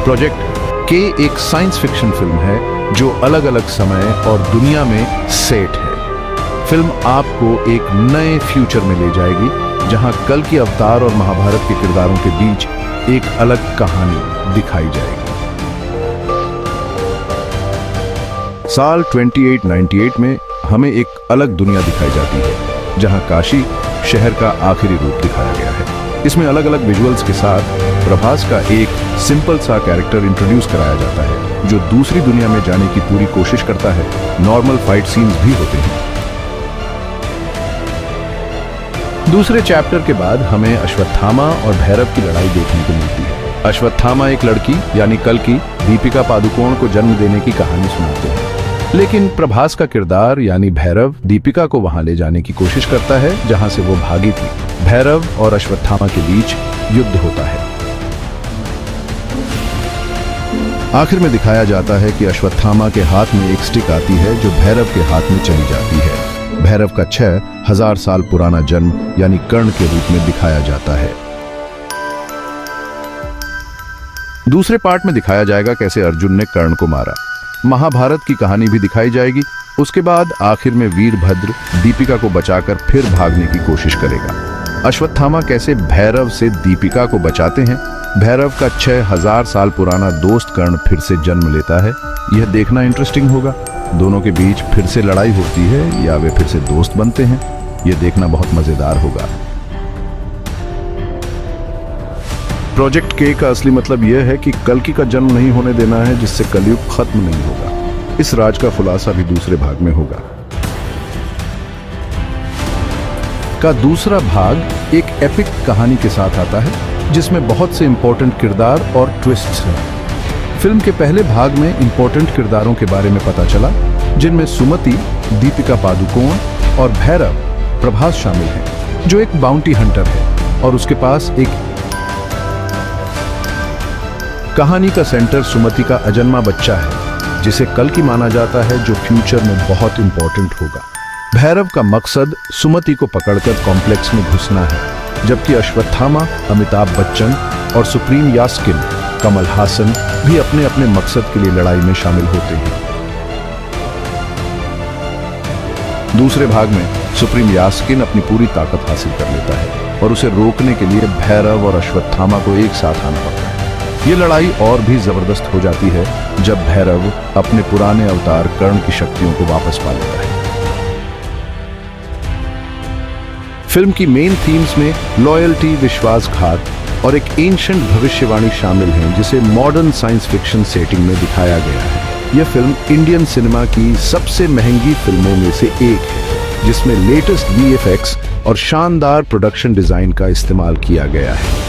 Project के एक science fiction film है जो अलग अलग समय और दुनिया में सेट है। फिल्म आपको एक नए फ्यूचर में ले जाएगी जहां कल की अवतार और महाभारत के किरदारों के बीच एक अलग कहानी दिखाई जाएगी। साल 2898 में हमें एक अलग दुनिया दिखाई जाती है जहां काशी शहर का आखिरी रूप दिखाया गया है। इसमें अलग अलग विजुअल्स के साथ प्रभास का एक सिंपल सा कैरेक्टर इंट्रोड्यूस कराया जाता है जो दूसरी दुनिया में जाने की पूरी कोशिश करता है। नॉर्मल फाइट सीन्स भी होते हैं। दूसरे चैप्टर के बाद हमें अश्वत्थामा और भैरव की लड़ाई देखने को मिलती है। अश्वत्थामा एक लड़की यानी कल्कि दीपिका पादुकोण को जन्म देने की कहानी सुनाते हैं, लेकिन प्रभास का किरदार यानी भैरव दीपिका को वहां ले जाने की कोशिश करता है जहां से वो भागी थी। भैरव और अश्वत्थामा के बीच युद्ध होता है। आखिर में दिखाया जाता है कि अश्वत्थामा के हाथ में एक स्टिक आती है जो भैरव के हाथ में चली जाती है। भैरव का 6000 साल पुराना जन्म यानी कर्ण के रूप में दिखाया जाता है। दूसरे पार्ट में दिखाया जाएगा कैसे अर्जुन ने कर्ण को मारा। महाभारत की कहानी भी दिखाई जाएगी। उसके बाद आखिर में वीरभद्र दीपिका को बचाकर फिर भागने की कोशिश करेगा। अश्वत्थामा कैसे भैरव से दीपिका को बचाते हैं। भैरव का 6000 साल पुराना दोस्त कर्ण फिर से जन्म लेता है। यह देखना इंटरेस्टिंग होगा। दोनों के बीच फिर से लड़ाई होती है या वे फिर से दोस्त बनते हैं, यह देखना बहुत मजेदार होगा। प्रोजेक्ट के का असली मतलब यह है कि कल्कि का जन्म नहीं होने देना है जिससे कलयुग खत्म नहीं होगा। इस राज का खुलासा भी दूसरे भाग में होगा। का दूसरा भाग एक एपिक कहानी के साथ आता है जिसमें बहुत से इंपॉर्टेंट किरदार और ट्विस्ट्स हैं। फिल्म के पहले भाग में इंपॉर्टेंट किरदारों के बारे में पता चला जिनमें सुमति, दीपिका पादुकोण और भैरव प्रभास शामिल हैं जो एक बाउंटी हंटर है और उसके पास एक कहानी का सेंटर सुमति का अजन्मा बच्चा है जिसे कल्कि माना जाता है जो फ्यूचर में बहुत इंपॉर्टेंट होगा। भैरव का मकसद सुमति को पकड़कर कॉम्प्लेक्स में घुसना है, जबकि अश्वत्थामा, अमिताभ बच्चन और सुप्रीम यास्किन कमल हासन भी अपने अपने मकसद के लिए लड़ाई में शामिल होते हैं। दूसरे भाग में सुप्रीम यास्किन अपनी पूरी ताकत हासिल कर लेता है और उसे रोकने के लिए भैरव और अश्वत्थामा को एक साथ आना पड़ता है। ये लड़ाई और भी जबरदस्त हो जाती है जब भैरव अपने पुराने अवतार कर्ण की शक्तियों को वापस पा लेता है। फिल्म की मेन थीम्स में लॉयल्टी, विश्वासघात और एक एंशिएंट भविष्यवाणी शामिल हैं जिसे मॉडर्न साइंस फिक्शन सेटिंग में दिखाया गया है। यह फिल्म इंडियन सिनेमा की सबसे महंगी फिल्मों में से एक है जिसमें लेटेस्ट VFX और शानदार प्रोडक्शन डिजाइन का इस्तेमाल किया गया है।